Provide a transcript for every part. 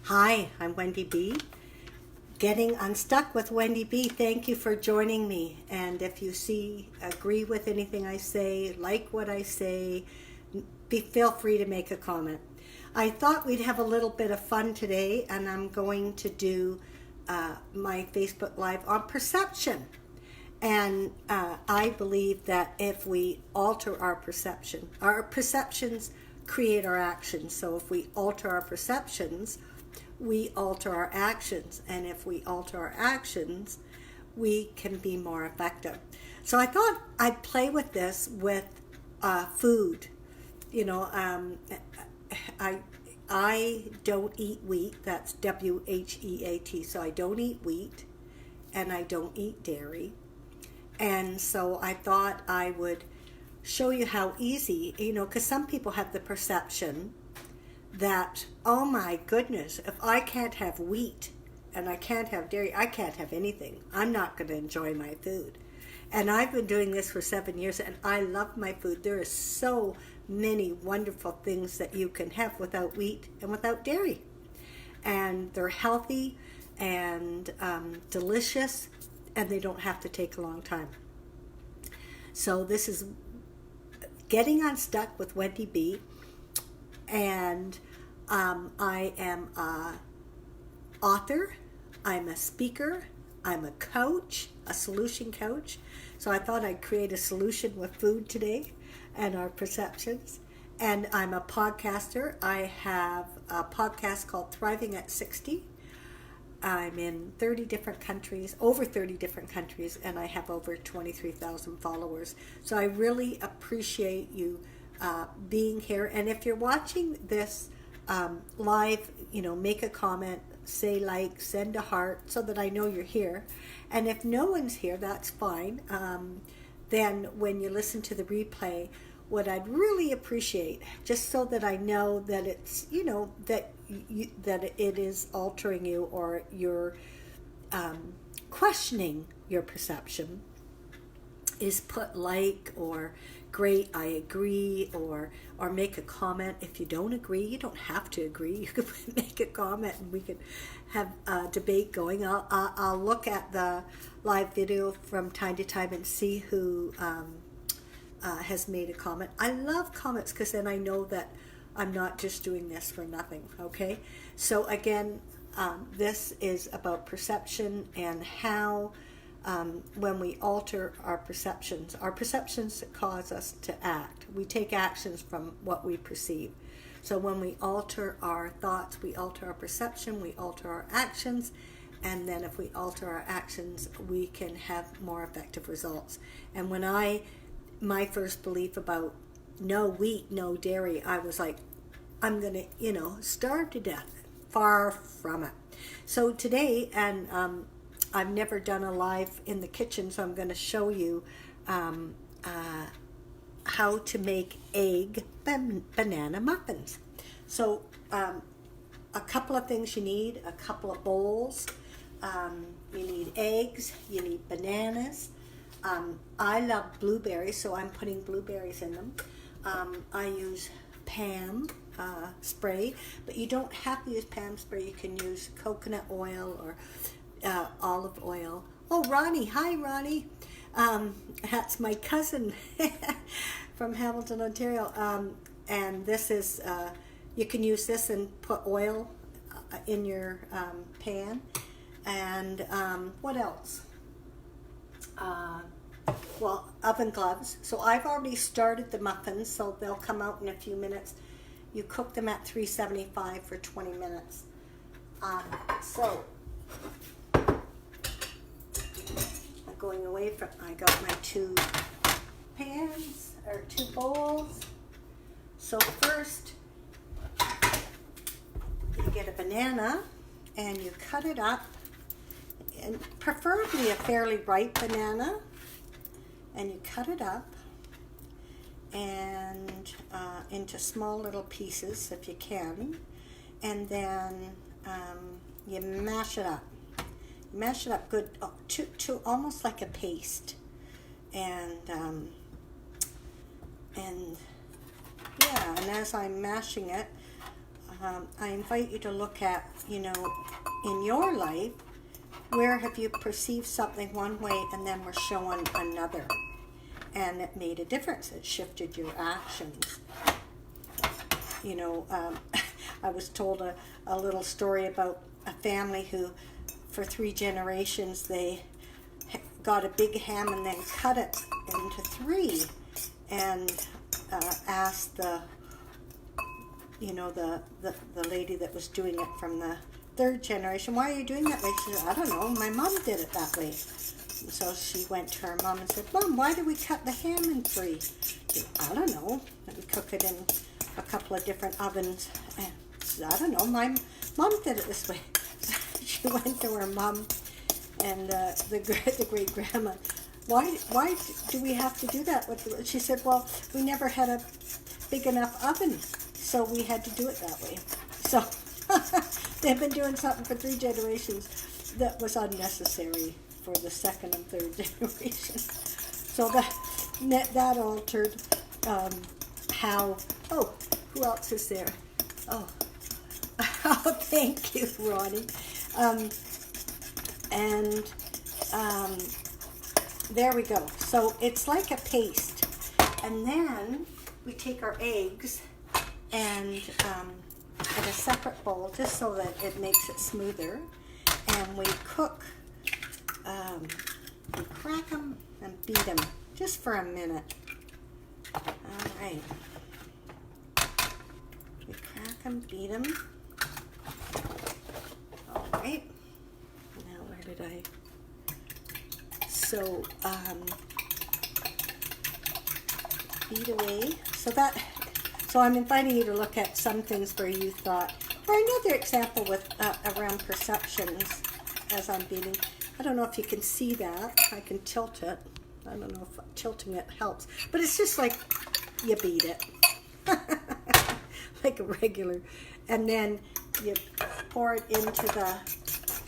Hi, I'm Wendy B. Getting Unstuck with Wendy B. Thank you for joining me. And if you agree with anything I say, like what I say, feel free to make a comment. I thought we'd have a little bit of fun today, and I'm going to do my Facebook Live on perception. And I believe that if we alter our perceptions create our actions. So if we alter our perceptions, we alter our actions, and if we alter our actions, we can be more effective. So I thought I'd play with this with food. You know, I don't eat wheat. That's WHEAT. So I don't eat wheat, and I don't eat dairy. And so I thought I would show you how easy, because some people have the perception that, oh my goodness, if I can't have wheat and I can't have dairy, I can't have anything. I'm not going to enjoy my food. And I've been doing this for 7 years, and I love my food. There are so many wonderful things that you can have without wheat and without dairy. And they're healthy and delicious, and they don't have to take a long time. So this is Getting Unstuck with Wendy B. And I am an author, I'm a speaker, I'm a coach, a solution coach. So I thought I'd create a solution with food today and our perceptions. And I'm a podcaster. I have a podcast called Thriving at 60. I'm in 30 different countries, over 30 different countries, and I have over 23,000 followers. So I really appreciate you being here. And if you're watching this live, make a comment, say like, send a heart so that I know you're here. And if no one's here, that's fine. Then when you listen to the replay, what I'd really appreciate, just so that I know that it's, that it is altering you, or you're questioning your perception, is put like, or great, I agree, or make a comment. If you don't agree, you don't have to agree. You can make a comment and we can have a debate going. I'll look at the live video from time to time and see who has made a comment. I love comments because then I know that I'm not just doing this for nothing, okay? So again, this is about perception and how when we alter our perceptions cause us to act. We take actions from what we perceive. So when we alter our thoughts, we alter our perception, we alter our actions, and then if we alter our actions, we can have more effective results. And when my first belief about no wheat, no dairy, I was like, I'm going to, starve to death. Far from it. So today, and I've never done a live in the kitchen, so I'm going to show you how to make egg banana muffins. So a couple of things you need, a couple of bowls. You need eggs, you need bananas. I love blueberries, so I'm putting blueberries in them. I use Pam spray, but you don't have to use Pam spray. You can use coconut oil or olive oil. Oh, Ronnie. Hi, Ronnie. That's my cousin from Hamilton, Ontario. And this is, you can use this and put oil in your pan. And what else? Well, oven gloves. So I've already started the muffins, so they'll come out in a few minutes. You cook them at 375 for 20 minutes. So I'm going away from, I got my two pans, or two bowls. So first, you get a banana and you cut it up, and preferably a fairly ripe banana, and you cut it up and into small little pieces if you can, and then you mash it up. Mash it up good to almost like a paste, and yeah, and as I'm mashing it, I invite you to look at, in your life, where have you perceived something one way and then were shown another? And it made a difference. It shifted your actions. I was told a little story about a family who, for 3 generations, they got a big ham and then cut it into 3, and asked the lady that was doing it from the 3rd generation, why are you doing that way? She said, I don't know, my mom did it that way. So she went to her mom and said, Mom, why do we cut the ham in 3? She said, I don't know. And we cook it in a couple of different ovens. And she said, I don't know, my mom did it this way. So she went to her mom and the great grandma. Why do we have to do that? She said, well, we never had a big enough oven, so we had to do it that way. So they've been doing something for 3 generations that was unnecessary for the 2nd and 3rd generation. So that altered how. Oh, who else is there? Oh, thank you, Ronnie. There we go. So it's like a paste, and then we take our eggs and in a separate bowl, just so that it makes it smoother, and we cook. We crack them and beat them just for a minute. All right. We crack them, beat them. All right. Now where did I? So beat away. So I'm inviting you to look at some things where you thought, or another example with around perceptions as I'm beating. I don't know if you can see that. I can tilt it. I don't know if tilting it helps. But it's just like you beat it. Like a regular. And then you pour it into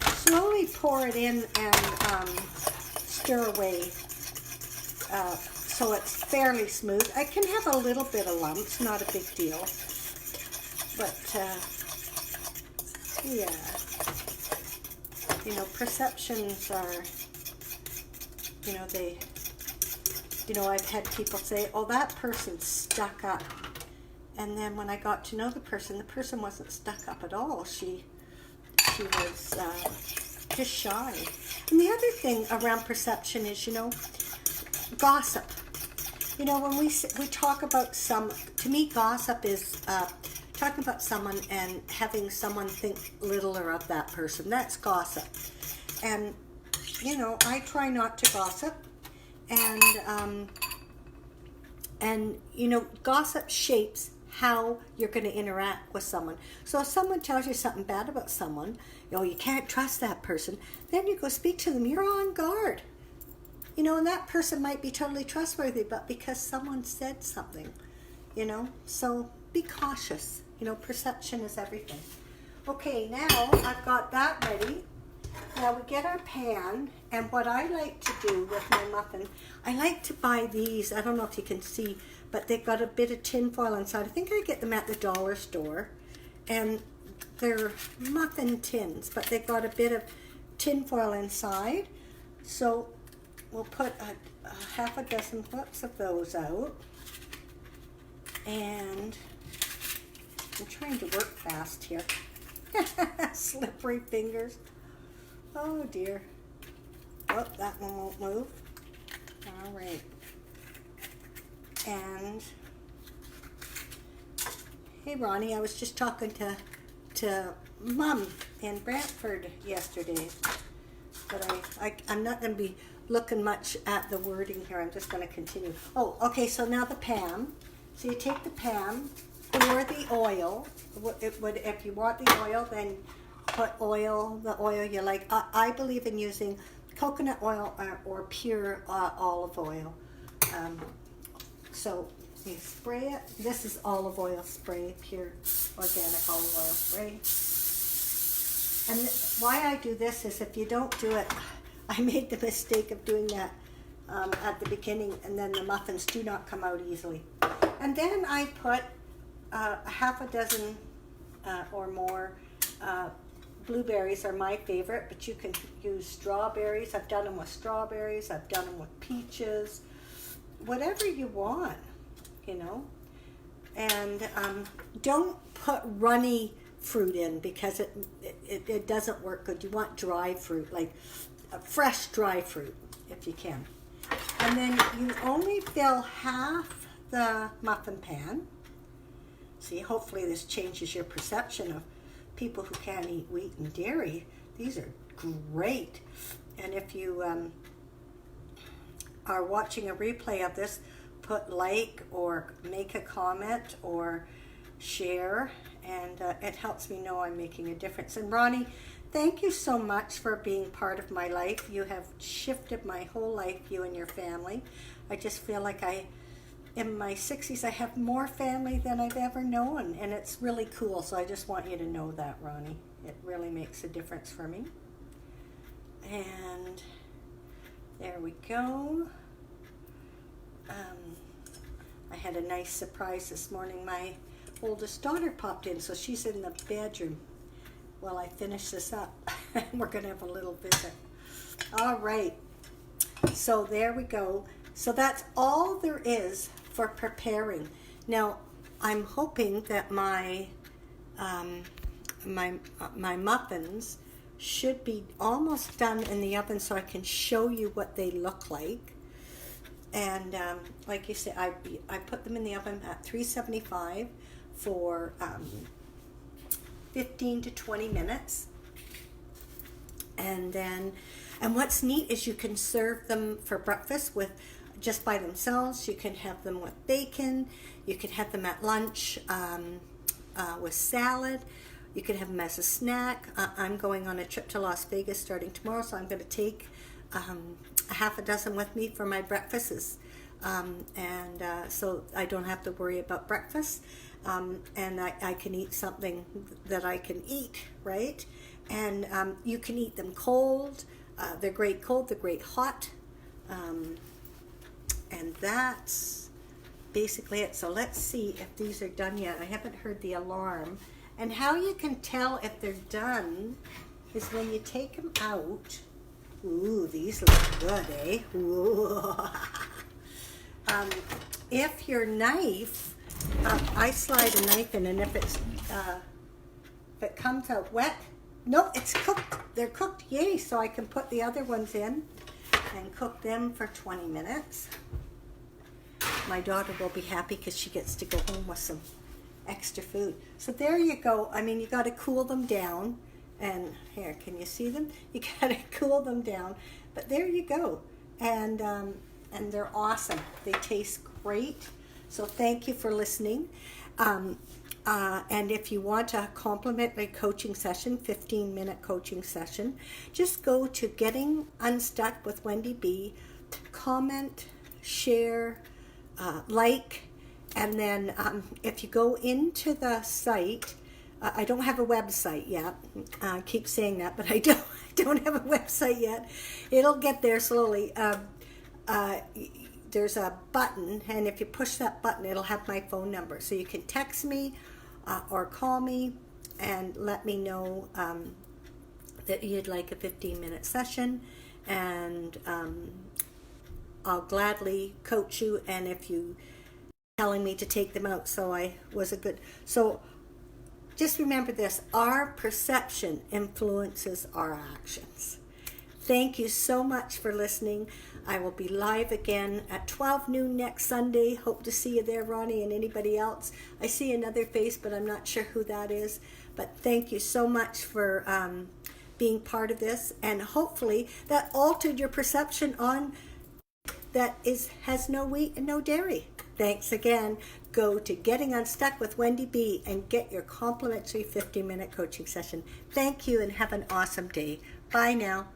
slowly pour it in and stir away so it's fairly smooth. I can have a little bit of lumps, not a big deal. But, yeah. Perceptions are, I've had people say, oh, that person's stuck up. And then when I got to know the person wasn't stuck up at all. She was just shy. And the other thing around perception is, gossip. When we talk about to me, gossip is talking about someone and having someone think littler of that person. That's gossip. And, I try not to gossip. And gossip shapes how you're going to interact with someone. So if someone tells you something bad about someone, you can't trust that person, then you go speak to them. You're on guard. And that person might be totally trustworthy, but because someone said something, so be cautious. Perception is everything. Okay, now I've got that ready. Now we get our pan, and what I like to do with my muffin, I like to buy these. I don't know if you can see, but they've got a bit of tin foil inside. I think I get them at the dollar store, and they're muffin tins, but they've got a bit of tin foil inside. So we'll put a half a dozen flips of those out, and I'm trying to work fast here. Slippery fingers. Oh dear. Oh, that one won't move. All right. And hey, Ronnie, I was just talking to Mom in Brantford yesterday, but I'm not going to be looking much at the wording here. I'm just going to continue. Oh, okay. So now the pan. So you take the pan, pour the oil. If you want the oil, then put the oil you like. I believe in using coconut oil or pure olive oil. So you spray it. This is olive oil spray, pure organic olive oil spray. And why I do this is, if you don't do it, I made the mistake of doing that at the beginning, and then the muffins do not come out easily. And then I put a half a dozen or more. Blueberries are my favorite, but you can use strawberries. I've done them with strawberries. I've done them with peaches. Whatever you want, you know. And don't put runny fruit in because it doesn't work good. You want dry fruit, like fresh dry fruit if you can. And then you only fill half the muffin pan. See, hopefully this changes your perception of people who can't eat wheat and dairy. These are great. And if you are watching a replay of this, put like or make a comment or share, and it helps me know I'm making a difference. And Ronnie, thank you so much for being part of my life. You have shifted my whole life, you and your family. I just feel like in my 60s, I have more family than I've ever known, and it's really cool. So I just want you to know that, Ronnie. It really makes a difference for me. And there we go. I had a nice surprise this morning. My oldest daughter popped in, so she's in the bedroom while I finish this up. We're going to have a little visit. All right. So there we go. So that's all there is for preparing. Now, I'm hoping that my muffins should be almost done in the oven so I can show you what they look like. And like you said, I put them in the oven at 375 for 15 to 20 minutes. And what's neat is you can serve them for breakfast with just by themselves. You can have them with bacon. You can have them at lunch with salad. You can have them as a snack. I'm going on a trip to Las Vegas starting tomorrow, so I'm going to take a half a dozen with me for my breakfasts. So I don't have to worry about breakfast. And I can eat something that I can eat, right? And you can eat them cold. They're great cold, they're great hot. And that's basically it. So let's see if these are done yet. I haven't heard the alarm. And how you can tell if they're done is when you take them out. Ooh, these look good, eh? Ooh. If your knife, I slide a knife in, and if it comes out wet, no, it's cooked. They're cooked, yay! So I can put the other ones in and cook them for 20 minutes. My daughter will be happy because she gets to go home with some extra food. So there you go. I mean, you got to cool them down. And here, can you see them? You got to cool them down. But there you go. And they're awesome. They taste great. So thank you for listening. And if you want a complimentary coaching session, 15-minute coaching session, just go to Getting Unstuck with Wendy B. Comment, share, like, and then if you go into the site, I don't have a website yet. I keep saying that, but I don't have a website yet. It'll get there slowly. There's a button, and if you push that button, it'll have my phone number. So you can text me or call me and let me know that you'd like a 15-minute session, and I'll gladly coach you. And if you telling me to take them out, so just remember this: our perception influences our actions. Thank you so much for listening. I will be live again at 12 noon next Sunday. Hope to see you there, Ronnie, and anybody else. I see another face, but I'm not sure who that is. But thank you so much for being part of this. And hopefully that altered your perception on that has no wheat and no dairy. Thanks again. Go to Getting Unstuck with Wendy B and get your complimentary 15-minute coaching session. Thank you and have an awesome day. Bye now.